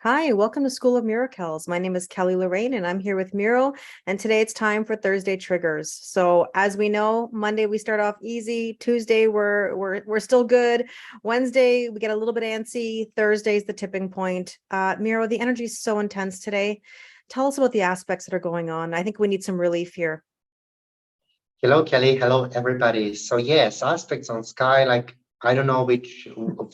Hi, welcome to School of Miracles. My name is Kelly Lorraine and I'm here with Miro. And today it's time for Thursday triggers. So as we know, Monday we start off easy. Tuesday we're still good. Wednesday we get a little bit antsy. Thursday's the tipping point. Miro, the energy is so intense today. Tell us about the aspects that are going on. I think we need some relief here. Hello, Kelly. Hello, everybody. So yes, aspects on sky, like I don't know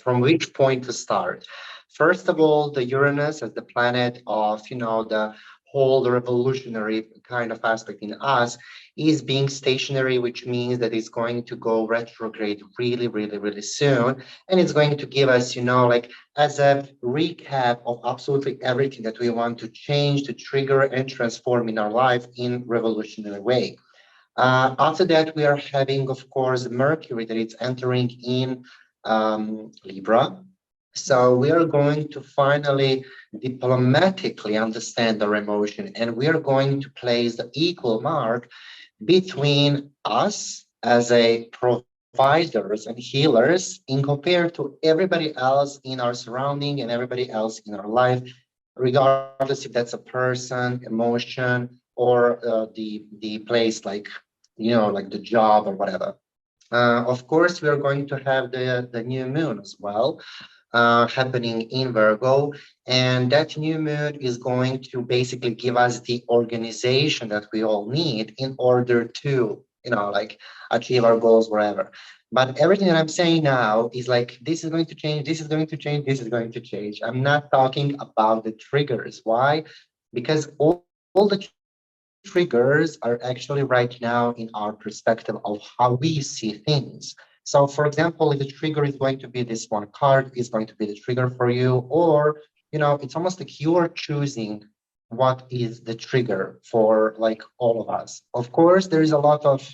from which point to start. First of all, the Uranus as the planet of, the whole revolutionary kind of aspect in us is being stationary, which means that it's going to go retrograde really, really, really soon. And it's going to give us, like as a recap of absolutely everything that we want to change, to trigger and transform in our life in revolutionary way. After that, we are having, of course, Mercury that is entering in Libra. So we are going to finally diplomatically understand our emotion, and we are going to place the equal mark between us as a providers and healers in compared to everybody else in our surrounding and everybody else in our life, regardless if that's a person, emotion, or the place like the job or whatever. Of course, we are going to have the new moon as well, happening in Virgo, and that new moon is going to basically give us the organization that we all need in order to, like achieve our goals wherever. But everything that I'm saying now is like this is going to change, this is going to change, this is going to change. I'm not talking about the triggers. Why? Because all the triggers are actually right now in our perspective of how we see things. So, for example, if the trigger is going to be this one card, is going to be the trigger for you, or it's almost like you are choosing what is the trigger for like all of us. Of course, there is a lot of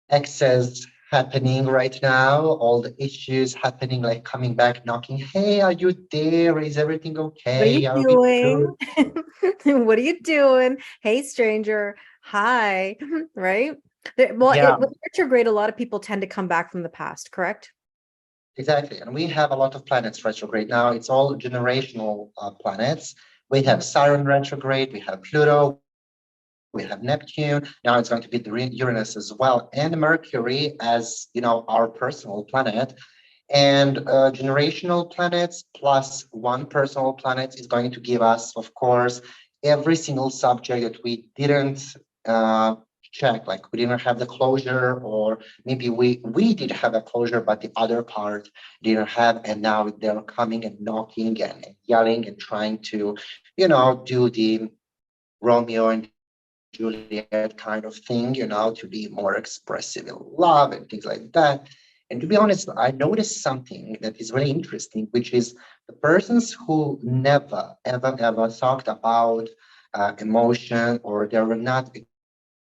excess happening right now, all the issues happening, like coming back, knocking, hey, are you there? Is everything What are you okay? Are we doing? good? What are you doing? Hey, stranger. Hi. Right? Yeah. With retrograde, a lot of people tend to come back from the past, correct? Exactly. And we have a lot of planets retrograde now. It's all generational planets. We have Saturn retrograde, we have Pluto, we have Neptune. Now it's going to be the Uranus as well, and Mercury as, our personal planet. And generational planets plus one personal planet is going to give us, of course, every single subject that we didn't uh, check, like we didn't have the closure, or maybe we did have a closure, but the other part didn't have, and now they're coming and knocking and yelling and trying to, do the Romeo and Juliet kind of thing, to be more expressive in love and things like that. And to be honest, I noticed something that is really interesting, which is the persons who never, ever, ever talked about emotion, or they were not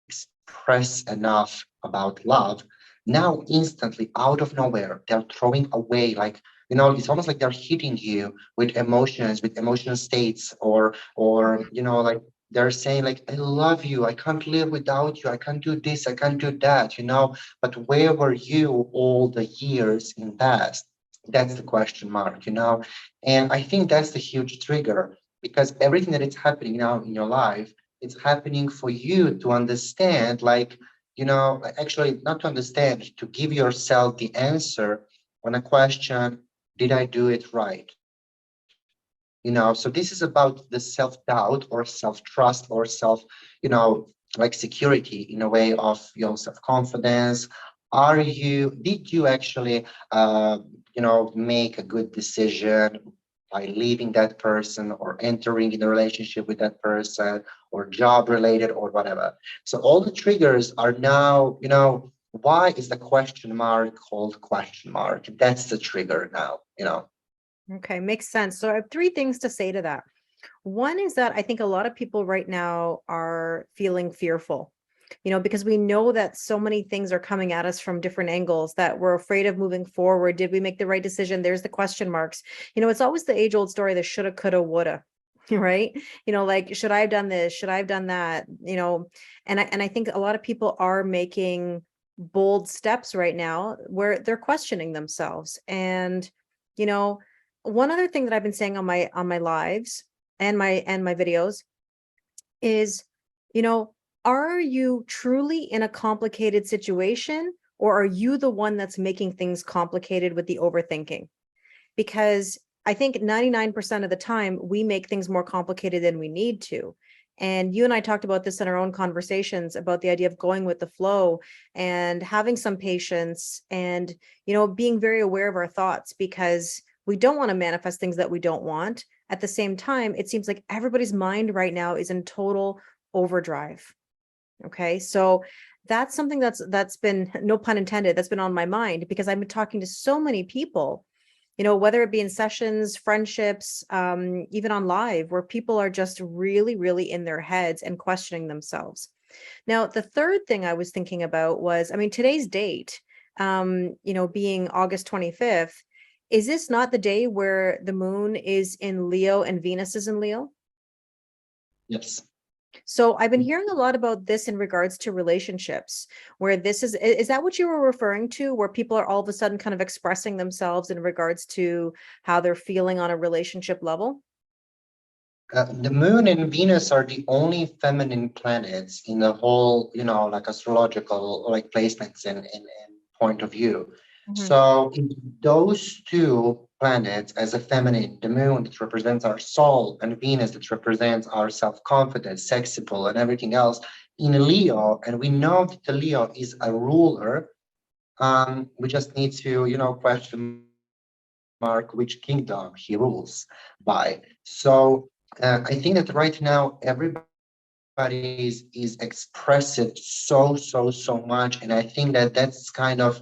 express enough about love. Now, instantly, out of nowhere, they're throwing away, like, it's almost like they're hitting you with emotions, with emotional states, or like they're saying like, I love you, I can't live without you, I can't do this, I can't do that. But where were you all the years in past? That's the question mark. And I think that's the huge trigger, because everything that is happening now in your life, it's happening for you to understand, like, actually not to understand, to give yourself the answer on a question, did I do it right? So this is about the self-doubt or self-trust or like security in a way of your self-confidence. Did you actually, make a good decision by leaving that person or entering in a relationship with that person, or job related or whatever? So all the triggers are now, why is the question mark called question mark? That's the trigger now. Okay, makes sense. So I have three things to say to that. One is that I think a lot of people right now are feeling fearful, because we know that so many things are coming at us from different angles that we're afraid of moving forward. Did we make the right decision? There's the question marks. It's always the age old story, the shoulda, coulda, woulda. Right. Like, should I have done this? Should I have done that? And I think a lot of people are making bold steps right now where they're questioning themselves. And, you know, one other thing that I've been saying on my lives and my videos is, you know, are you truly in a complicated situation, or are you the one that's making things complicated with the overthinking? Because I think 99% of the time we make things more complicated than we need to. And you and I talked about this in our own conversations about the idea of going with the flow and having some patience and, you know, being very aware of our thoughts, because we don't want to manifest things that we don't want. At the same time, it seems like everybody's mind right now is in total overdrive. Okay. So that's something that's been, no pun intended, that's been on my mind, because I've been talking to so many people, you know, whether it be in sessions, friendships, even on live, where people are just really, really in their heads and questioning themselves. Now, the third thing I was thinking about was, I mean, today's date, you know, being August 25th, is this not the day where the moon is in Leo and Venus is in Leo? Yes. So I've been hearing a lot about this in regards to relationships, where this is that what you were referring to, where people are all of a sudden kind of expressing themselves in regards to how they're feeling on a relationship level? The moon and Venus are the only feminine planets in the whole, like astrological like placements and point of view. Mhm. So in those two planets as a feminine, the moon that represents our soul and Venus that represents our self-confidence, sexual and everything else in Leo, and we know that the Leo is a ruler. We just need to, question mark which kingdom he rules by. So I think that right now everybody is expressive so much, and I think that that's kind of,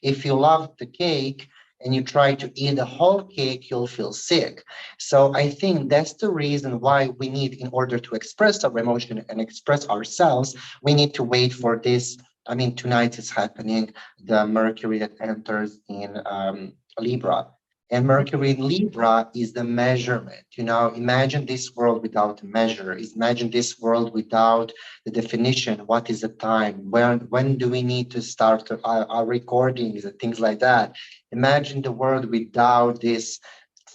if you love the cake and you try to eat the whole cake, you'll feel sick. So I think that's the reason why we need, in order to express our emotion and express ourselves, we need to wait for this. I mean, tonight is happening, the Mercury that enters in Libra. And Mercury in Libra is the measurement. Imagine this world without a measure. Imagine this world without the definition. What is the time? When do we need to start our recordings and things like that? Imagine the world without this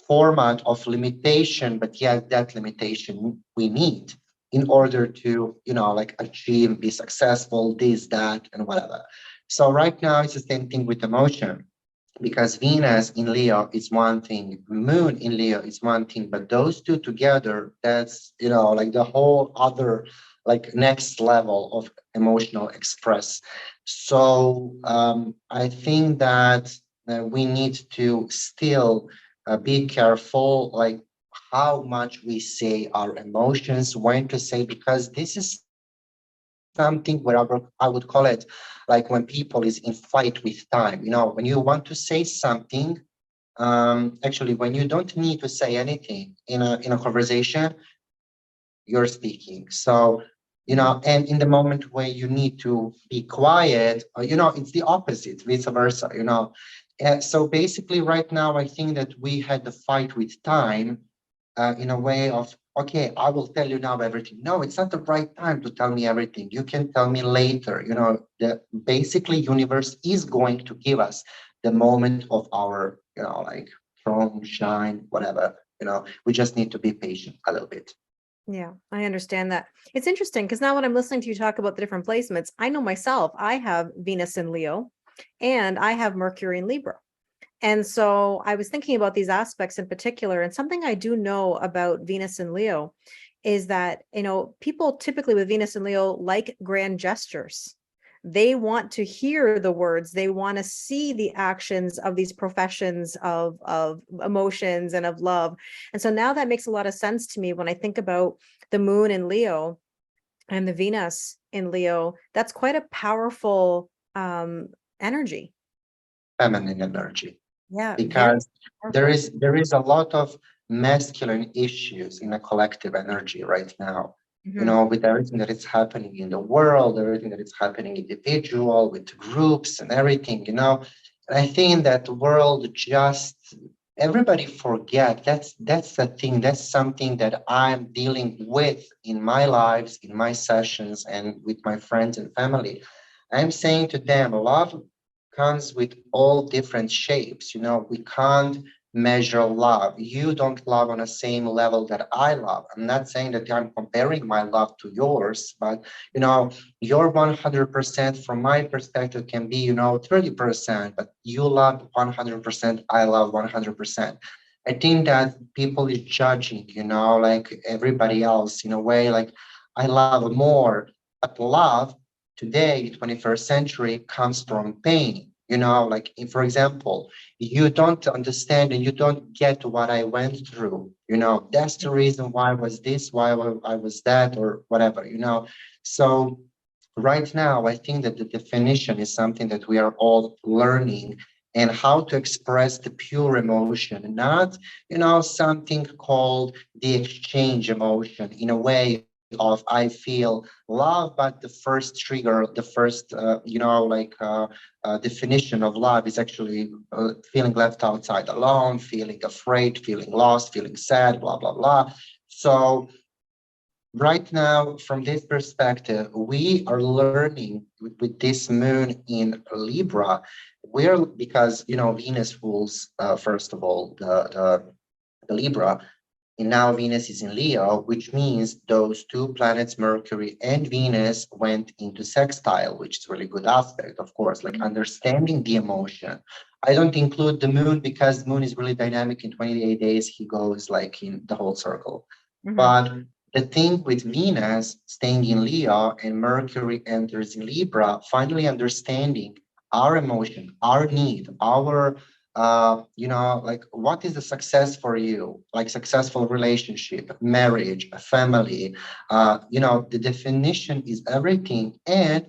format of limitation, but yet that limitation we need in order to, like achieve, be successful, this, that, and whatever. So right now it's the same thing with emotion, because Venus in Leo is one thing, Moon in Leo is one thing, but those two together, that's, like the whole other, like next level of emotional express. So I think that we need to still be careful, like how much we say our emotions, when to say, because this is something where I would call it like when people is in fight with time. When you want to say something, actually, when you don't need to say anything in a conversation, you're speaking. So, and in the moment where you need to be quiet, it's the opposite, vice versa. So basically, right now, I think that we had the fight with time in a way of, okay, I will tell you now everything. No, it's not the right time to tell me everything. You can tell me later. The basically universe is going to give us the moment of our, like throne, shine, whatever. We just need to be patient a little bit. Yeah, I understand that. It's interesting because now when I'm listening to you talk about the different placements, I know myself, I have Venus in Leo and I have Mercury in Libra. And so I was thinking about these aspects in particular, and something I do know about Venus and Leo is that, people typically with Venus and Leo like grand gestures. They want to hear the words, they want to see the actions of these professions of emotions and of love. And so now that makes a lot of sense to me when I think about the moon in Leo and the Venus in Leo. That's quite a powerful energy. Feminine energy, Yeah, very because there powerful. is there is a lot of masculine issues in a collective energy right now. Mhm. With everything that is happening in the world, everything that is happening individual, with groups and everything. And I think that the world just, everybody forget. That's the thing. That's something that I'm dealing with in my lives, in my sessions, and with my friends and family. I'm saying to them, love comes with all different shapes. We can't measure love. You don't love on the same level that I love. I'm not saying that I'm comparing my love to yours, but your 100% from my perspective can be 30%, but you love 100%, I love 100%. I think that people is judging, like everybody else in a way, like I love more, but love today, 21st century, comes from pain. Like for example, you don't understand and you don't get what I went through. That's the reason why I was this, why I was that, or whatever. So right now, I think that the definition is something that we are all learning, and how to express the pure emotion, not, something called the exchange emotion in a way of I feel love, but the first trigger, the first, definition of love is actually feeling left outside alone, feeling afraid, feeling lost, feeling sad, blah, blah, blah. So right now, from this perspective, we are learning with this moon in Libra. We're because Venus rules, first of all, the Libra, and now Venus is in Leo, which means those two planets, Mercury and Venus, went into sextile, which is really good aspect, of course, like understanding the emotion. I don't include the moon because the moon is really dynamic. In 28 days, he goes like in the whole circle. But the thing with Venus staying in Leo and Mercury enters in Libra, finally understanding our emotion, our need, our like what is the success for you, like successful relationship, marriage, a family, the definition is everything. And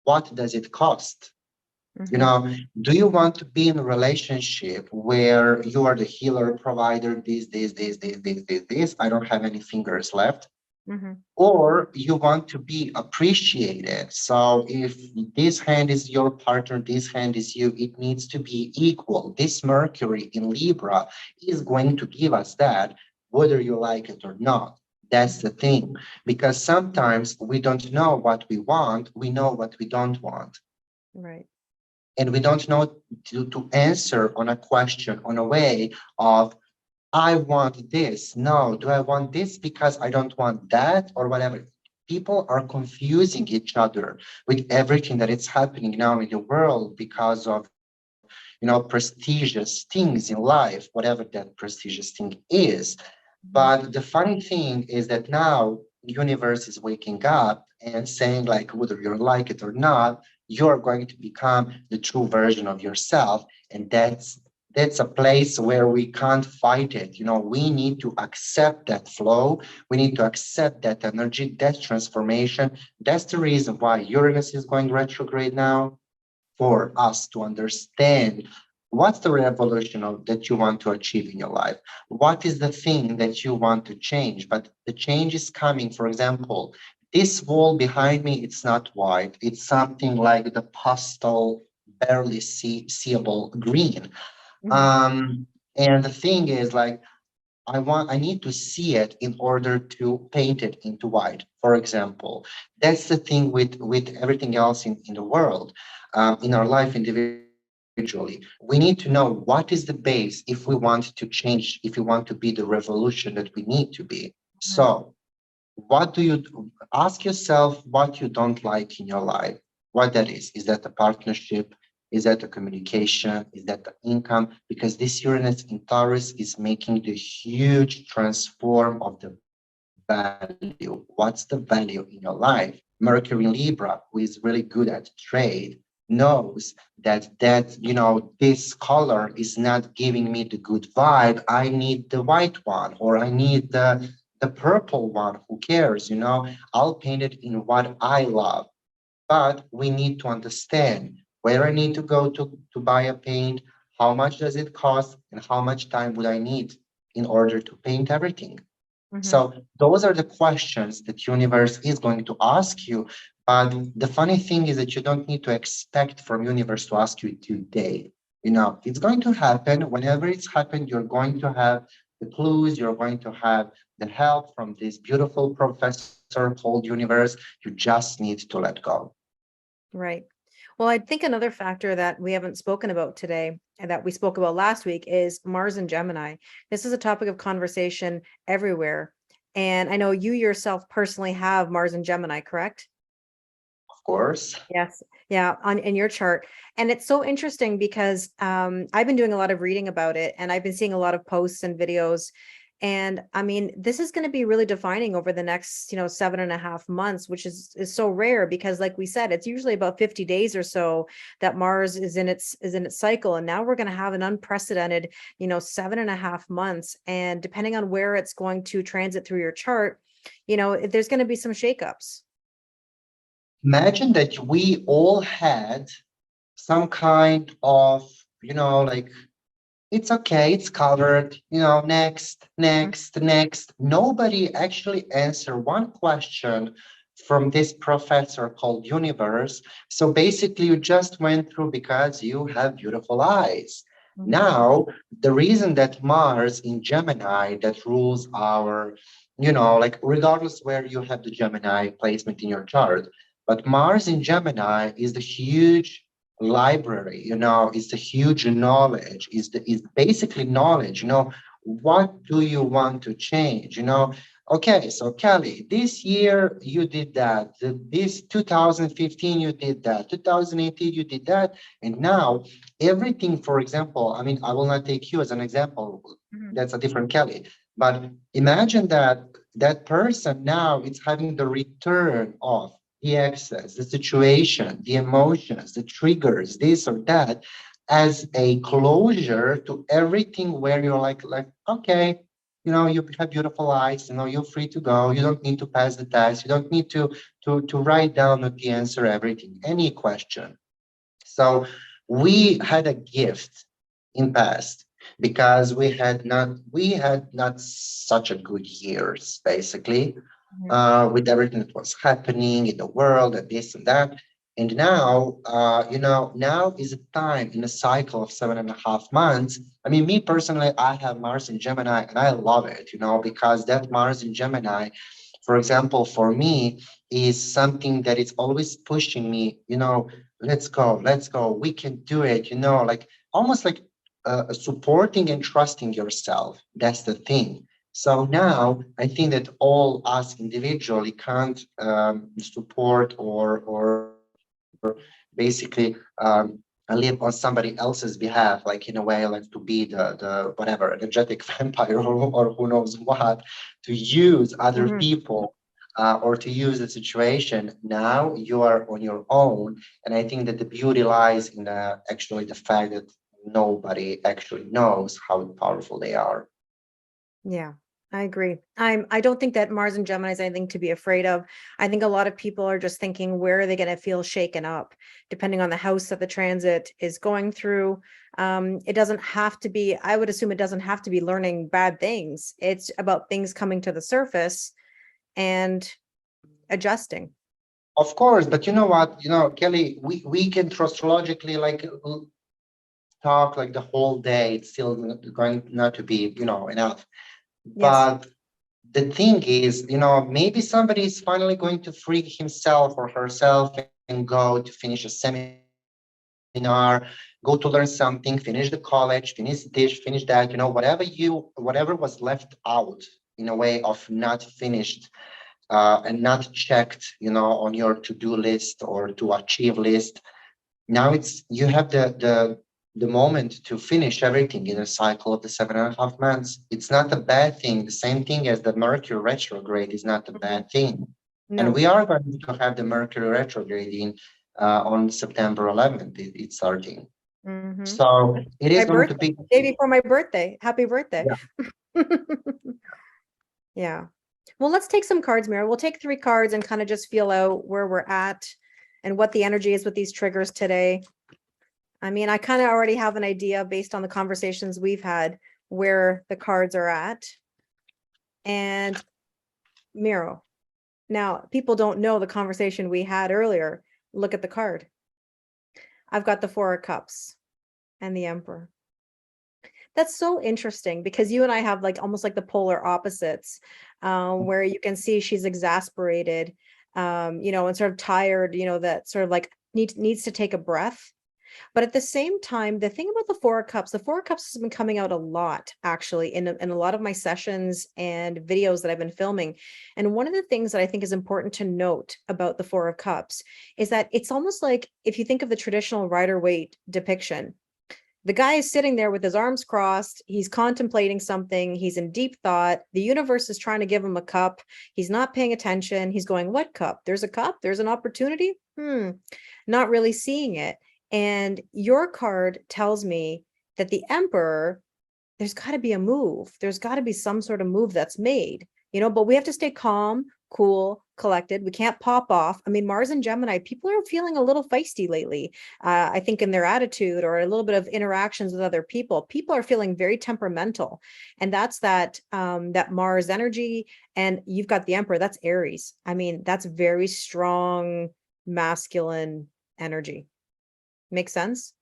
what does it cost? Do you want to be in a relationship where you are the healer, provider, this, I don't have any fingers left, or you want to be appreciated? So if this hand is your partner, this hand is you, it needs to be equal. This Mercury in Libra is going to give us that, whether you like it or not. That's the thing, because sometimes we don't know what we want, we know what we don't want. Right. And we don't know to answer on a question on a way of, I want this. No, do I want this because I don't want that, or whatever? People are confusing each other with everything that is happening now in the world because of, prestigious things in life, whatever that prestigious thing is. But the funny thing is that now universe is waking up and saying, like, whether you like it or not, you're going to become the true version of yourself. And that's a place where we can't fight it. We need to accept that flow. We need to accept that energy, that transformation. That's the reason why Uranus is going retrograde now, for us to understand what's the revolution that you want to achieve in your life. What is the thing that you want to change? But the change is coming. For example, this wall behind me, it's not white. It's something like the pastel, barely seeable green. And the thing is, like, I need to see it in order to paint it into white, for example. That's the thing with everything else in the world, in our life individually. We need to know what is the base if we want to change, if we want to be the revolution that we need to be. So what do you ask yourself what you don't like in your life? What that is? Is that a partnership? Is that a communication? Is that the income? Because this Uranus in Taurus is making the huge transform of the value. What's the value in your life? Mercury in Libra, who is really good at trade, knows that this color is not giving me the good vibe. I need the white one, or I need the purple one. Who cares? I'll paint it in what I love. But we need to understand where I need to go to buy a paint, how much does it cost, and how much time would I need in order to paint everything. So those are the questions that universe is going to ask you. But the funny thing is that you don't need to expect from universe to ask you today. It's going to happen. Whenever it's happened, you're going to have the clues, you're going to have the help from this beautiful professor called universe. You just need to let go. Right. Well, I think another factor that we haven't spoken about today that we spoke about last week is Mars and Gemini. This is a topic of conversation everywhere. And I know you yourself personally have Mars and Gemini, correct? Of course. Yes. Yeah, on in your chart. And it's so interesting because I've been doing a lot of reading about it and I've been seeing a lot of posts and videos. And I mean, this is going to be really defining over the next, 7.5 months, which is so rare because like we said, it's usually about 50 days or so that Mars is in its cycle. And now we're going to have an unprecedented, 7.5 months. And depending on where it's going to transit through your chart, there's going to be some shakeups. Imagine that we all had some kind of, like, it's okay, it's covered, next, Mhm. next, next. Nobody actually answered one question from this professor called Universe. So basically, you just went through because you have beautiful eyes. Mhm. Now, the reason that Mars in Gemini that rules our, like regardless where you have the Gemini placement in your chart, but Mars in Gemini is the huge library, is the huge knowledge, is basically knowledge. What do you want to change? Okay, so Kelly, this year you did that. This 2015 you did that. 2018 you did that, and now everything. For example, I mean, I will not take you as an example. Mhm. That's a different Kelly. But imagine that that person now is having the return of the excess, the situation, the emotions, the triggers, this or that, as a closure to everything where you're like, okay, you have beautiful eyes, you're free to go. You don't need to pass the test. You don't need to write down the answer, everything, any question. So we had a gift in past because we had not such a good years basically Mhm. with everything that was happening in the world and this and that. And now, now is a time in a cycle of 7.5 months. I mean, me personally, I have Mars in Gemini and I love it, because that Mars in Gemini, for example, for me, is something that is always pushing me, let's go, we can do it, like almost like supporting and trusting yourself. That's the thing. So now I think that all us individually can't support or basically live on somebody else's behalf, like in a way, like to be the whatever energetic vampire or who knows what, to use other Mhm. people or to use the situation. Now you are on your own, and I think that the beauty lies in actually the fact that nobody actually knows how powerful they are. Yeah, I agree. I don't think that Mars and Gemini is anything to be afraid of. I think a lot of people are just thinking, where are they going to feel shaken up, depending on the house that the transit is going through. It doesn't have to be, I would assume it doesn't have to be learning bad things. It's about things coming to the surface and adjusting. Of course, but you know what, Kelly, we can astrologically like talk like the whole day. It's still going not to be, enough. Yes. But the thing is, maybe somebody is finally going to free himself or herself and go to finish a seminar, go to learn something, finish the college, finish this, finish that, whatever was left out in a way of not finished and not checked, on your to-do list or to achieve list. Now it's you have the moment to finish everything in a cycle of the 7.5 months. It's not a bad thing. The same thing as the Mercury retrograde is not a Mhm. bad thing. And No. we are going to have the Mercury retrograde on September 11th. It's starting. Hmm. So it My is going to birthday, be. day before my birthday. Happy birthday. Yeah. Yeah. Well, let's take some cards, Mira. We'll take 3 cards and kind of just feel out where we're at and what the energy is with these triggers today. I mean, I kind of already have an idea based on the conversations we've had where the cards are at. And Miro, now people don't know the conversation we had earlier. Look at the card. I've got the 4 of Cups and the Emperor. That's so interesting because you and I have like almost like the polar opposites, where you can see she's exasperated, and sort of tired, that sort of like needs to take a breath. But at the same time, the thing about the Four of Cups has been coming out a lot, actually, in a lot of my sessions and videos that I've been filming. And one of the things that I think is important to note about the Four of Cups is that it's almost like if you think of the traditional Rider-Waite depiction, the guy is sitting there with his arms crossed. He's contemplating something. He's in deep thought. The universe is trying to give him a cup. He's not paying attention. He's going, what cup? There's a cup. There's an opportunity. Not really seeing it. And your card tells me that the Emperor, there's got to be a move. There's got to be some sort of move that's made, but we have to stay calm, cool, collected. We can't pop off. I mean, Mars and Gemini, people are feeling a little feisty lately. I think in their attitude or a little bit of interactions with other people, people are feeling very temperamental. And that's that Mars energy. And you've got the Emperor, that's Aries. I mean, that's very strong, masculine energy. Make sense?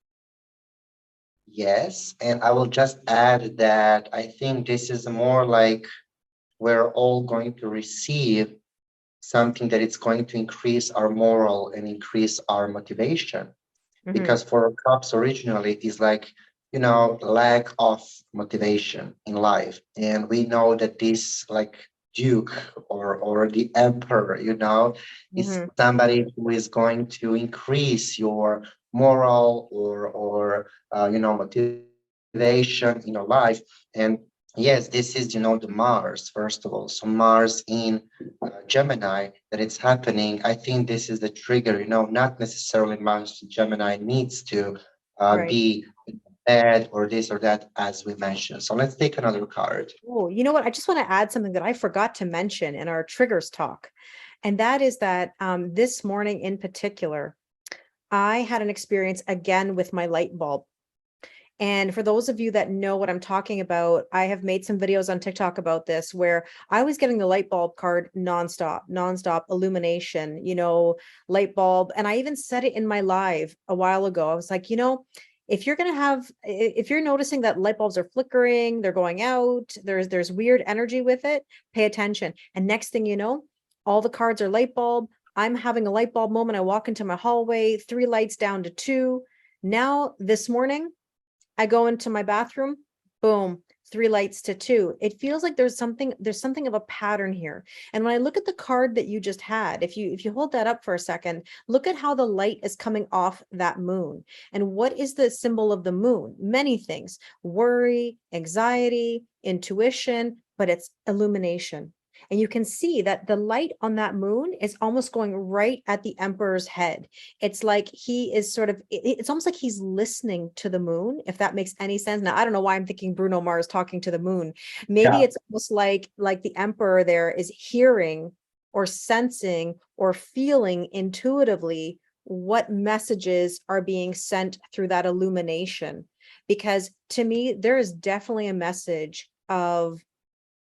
Yes, and I will just add that I think this is more like we're all going to receive something that it's going to increase our moral and increase our motivation. Because for Cups originally it is like, lack of motivation in life. And we know that this like Duke or the Emperor, is somebody who is going to increase your moral or motivation in your life. And yes, this is the Mars, first of all. So Mars in Gemini, that it's happening. I think this is the trigger. Not necessarily Mars Gemini needs to Right. be bad or this or that, as we mentioned. So let's take another card. Oh, you know what? I just want to add something that I forgot to mention in our triggers talk. And that is that this morning in particular, I had an experience again with my light bulb. And for those of you that know what I'm talking about, I have made some videos on TikTok about this where I was getting the light bulb card nonstop illumination, light bulb. And I even said it in my live a while ago. I was like, if you're noticing that light bulbs are flickering, they're going out, there's weird energy with it, pay attention. And next thing you know, all the cards are light bulb. I'm having a light bulb moment. I walk into my hallway, 3 lights down to 2. Now this morning, I go into my bathroom, boom, 3 lights to 2. It feels like there's something of a pattern here. And when I look at the card that you just had, if you hold that up for a second, look at how the light is coming off that moon. And what is the symbol of the moon? Many things: worry, anxiety, intuition, but it's illumination. And you can see that the light on that moon is almost going right at the Emperor's head. It's like he is it's almost like he's listening to the moon, if that makes any sense. Now, I don't know why I'm thinking Bruno Mars talking to the moon. Maybe it's almost like the Emperor there is hearing or sensing or feeling intuitively what messages are being sent through that illumination. Because to me, there is definitely a message of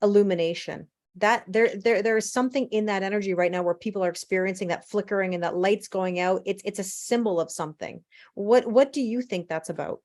illumination, that there is something in that energy right now where people are experiencing that flickering and that lights going out. It's a symbol of something. What do you think that's about?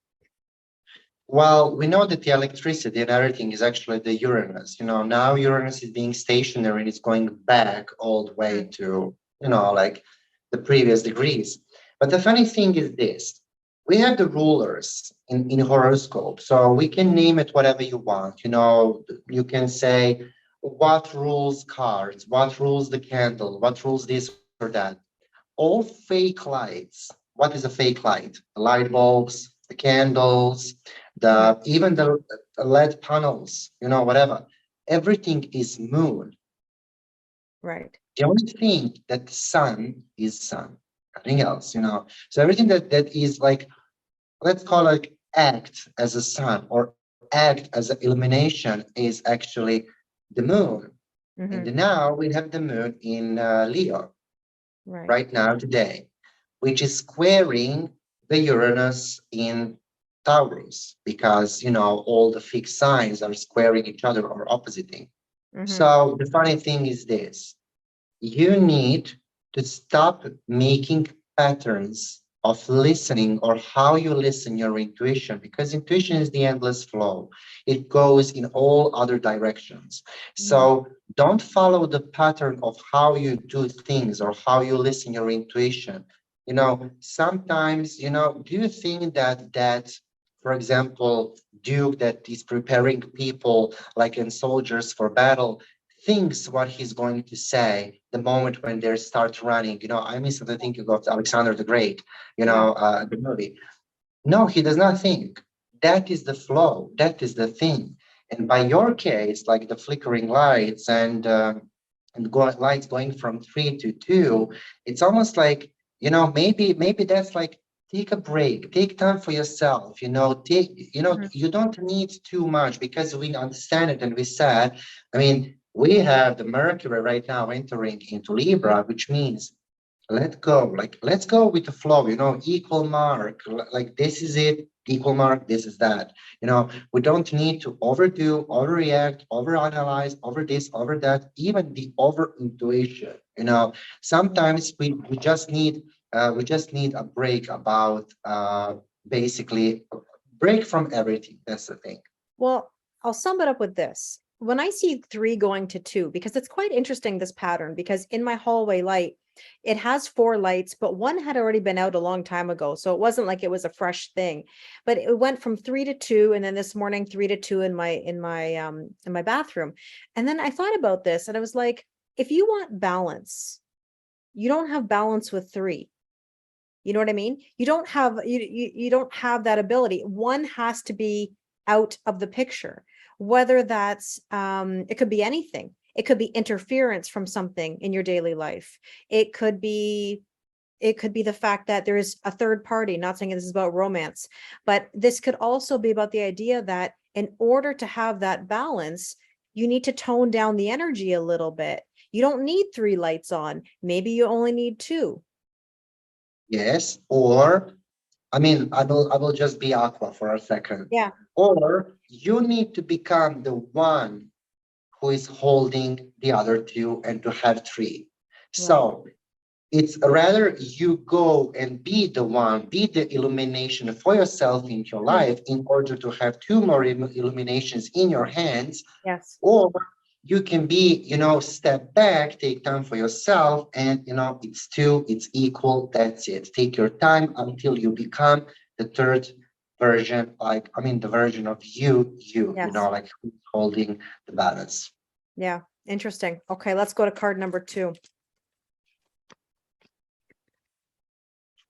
Well, we know that the electricity and everything is actually the Uranus. Now Uranus is being stationary and it's going back all the way to, like the previous degrees. But the funny thing is this: we have the rulers in horoscope, so we can name it whatever you want. You can say what rules cards, what rules the candle, what rules this or that. All fake lights. What is a fake light? The light bulbs, the candles, even the LED panels, whatever. Everything is moon. Right. The only thing that the sun is sun, nothing else, So everything that is like, let's call it act as a sun or act as an illumination is actually the moon. And now we have the moon in Leo right now today, which is squaring the Uranus in Taurus, because all the fixed signs are squaring each other or oppositing. So the funny thing is this: you need to stop making patterns of listening or how you listen your intuition, because intuition is the endless flow. It goes in all other directions. So don't follow the pattern of how you do things or how you listen your intuition. Sometimes, do you think that, for example, Duke that is preparing people like in soldiers for battle, thinks what he's going to say the moment when they start running? I'm instantly thinking of Alexander the Great, Yeah. the movie. No, he does not think. That is the flow. That is the thing. And by your case, like the flickering lights and lights going from 3 to 2, it's almost like, maybe that's like take a break, take time for yourself. You don't need too much because we understand it and we said, I mean, we have the Mercury right now entering into Libra, which means let go, like let's go with the flow, equal mark, like this is it, equal mark, this is that. We don't need to overdo, overreact, overanalyze, over this, over that, even the over intuition. Sometimes we just need a break about basically break from everything. That's the thing. Well, I'll sum it up with this. When I see 3 going to 2, because it's quite interesting, this pattern, because in my hallway light, it has 4 lights, but one had already been out a long time ago. So it wasn't like it was a fresh thing, but it went from 3 to 2. And then this morning, 3 to 2 in my bathroom. And then I thought about this and I was like, if you want balance, you don't have balance with 3. You know what I mean? You don't have you don't have that ability. One has to be out of the picture, whether that's it could be anything. It could be interference from something in your daily life. It could be the fact that there is a third party. Not saying this is about romance, but this could also be about the idea that in order to have that balance, you need to tone down the energy a little bit. You don't need 3 lights on. Maybe you only need 2. Yes, or I will just be aqua for a second. Yeah. Or you need to become the one who is holding the other 2 and to have 3. Right. So it's rather you go and be the one, be the illumination for yourself in your Mm. life in order to have 2 more illuminations in your hands, Yes. or you can be, step back, take time for yourself, and it's 2, it's equal, that's it. Take your time until you become the third version, the version of Yes. like who's holding the balance. Yeah. Interesting. Okay, let's go to card number 2.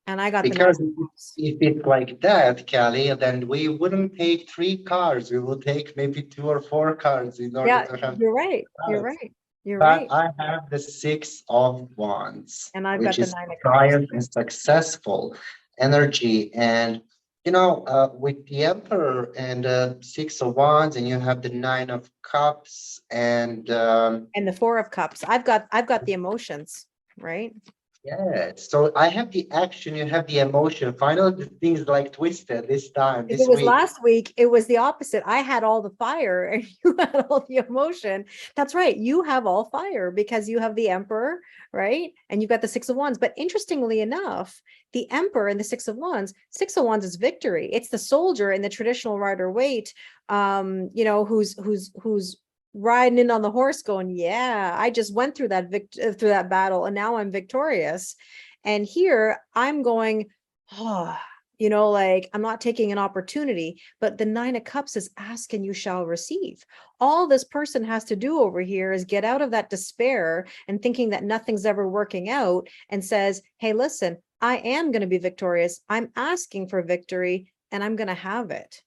And I got the 9 Because of cups. if it's like that, Kelly, then we wouldn't take 3 cards. We would take maybe 2 or 4 cards in order Yeah, to have you're right. You're balance. right. You're But right. I have the 6 of Wands, And I've which got the is 9 of cups. triumph and successful energy. And with the Emperor and 6 of Wands, and you have the 9 of Cups, and And the 4 of cups. I've got the emotions, right? yeah. So I have the action, you have the emotion. Finally, the things like twisted this time, If it this was week. last week, it was the opposite. I had all the fire and you had all the emotion. That's right. You have all fire because you have the emperor, right? And you've got the 6 of Wands. But interestingly enough, the emperor and the 6 of Wands, 6 of Wands is victory. It's the soldier in the traditional Rider Waite, who's riding in on the horse going, yeah, I just went through that battle and now I'm victorious. And here I'm going, oh, like I'm not taking an opportunity, but the 9 of Cups is ask and you shall receive. All this person has to do over here is get out of that despair and thinking that nothing's ever working out and says, hey, listen, I am going to be victorious. I'm asking for victory and I'm going to have it.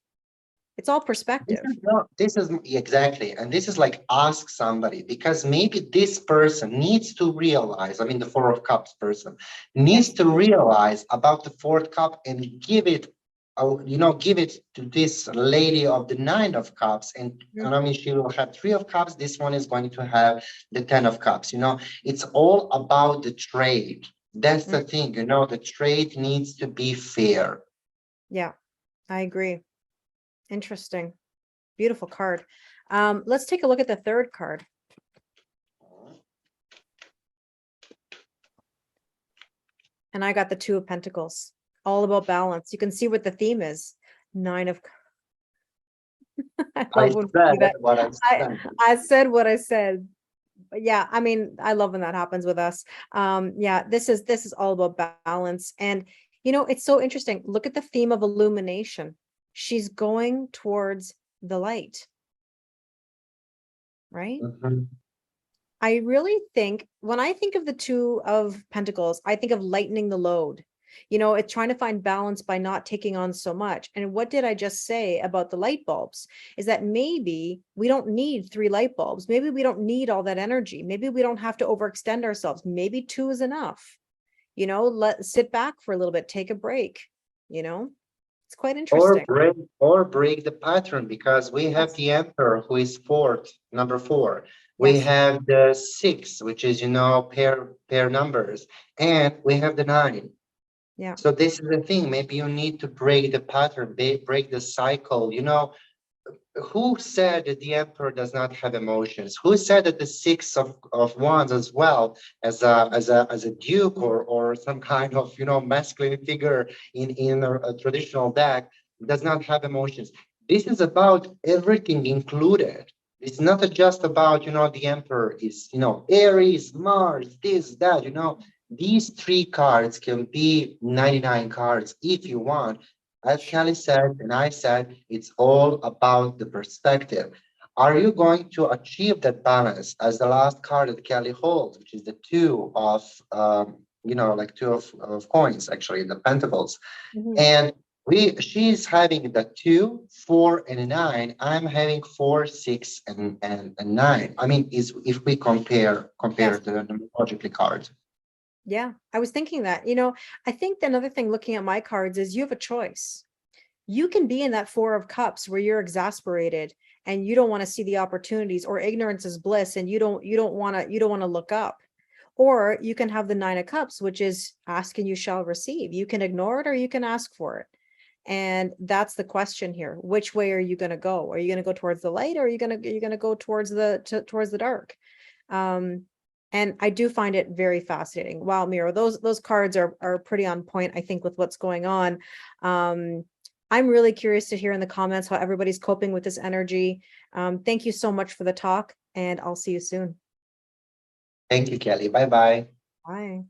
It's all This perspective. is not, this is exactly, and this is like ask somebody, because maybe this person needs to realize, the 4 of Cups person needs Yes. to realize about the fourth cup and give it, give it to this lady of the 9 of Cups. And she will have 3 of Cups. This one is going to have the 10 of Cups. It's all about the trade. That's the thing, the trade needs to be fair. Yeah, I agree. Interesting. Beautiful card. Let's take a look at the third card. And I got the 2 of Pentacles. All about balance. You can see what the theme is. 9 of I I love when we do said that. what I I said. I said what I said. Yeah, I mean, I love when that happens with us. Yeah, this is all about balance. And it's so interesting. Look at the theme of illumination. She's going towards the light, right? Mhm. I really think when I think of the Two of Pentacles, I think of lightening the load. It's trying to find balance by not taking on so much. And what did I just say about the light bulbs? Is that maybe we don't need three light bulbs. Maybe we don't need all that energy. Maybe we don't have to overextend ourselves. Maybe two is enough. Let sit back for a little bit, take a break. It's quite interesting. Or break the pattern, because we have Yes. the Emperor, who is fourth, number 4. We Yes. have the 6, which is pair numbers, and we have the 9. Yeah. So this is the thing. Maybe you need to break the pattern, break the cycle. Who said that the Emperor does not have emotions? Who said that the Six of Wands, as well as a Duke, or some kind of masculine figure in a traditional deck, does not have emotions? This is about everything included. It's not just about the Emperor is Aries, Mars, this, that. These 3 cards can be 99 cards if you want. As Kelly said, and I said, it's all about the perspective. Are you going to achieve that balance, as the last card that Kelly holds, which is the two of, like two of coins, actually, the pentacles. Mhm. And she's having the 2, 4, and 9. I'm having 4, 6, and 9. I mean, if we compare Yes. the numerologically cards. Yeah. I was thinking that, I think another thing looking at my cards is you have a choice. You can be in that Four of Cups where you're exasperated and you don't want to see the opportunities, or ignorance is bliss and you don't want to look up. Or you can have the Nine of Cups, which is ask and you shall receive. You can ignore it or you can ask for it. And that's the question here. Which way are you going to go? Are you going to go towards the light, or are you going to go towards the dark? And I do find it very fascinating. Wow, Miro, those cards are pretty on point, I think, with what's going on. I'm really curious to hear in the comments how everybody's coping with this energy. Thank you so much for the talk, and I'll see you soon. Thank you, Kelly. Bye bye. Bye.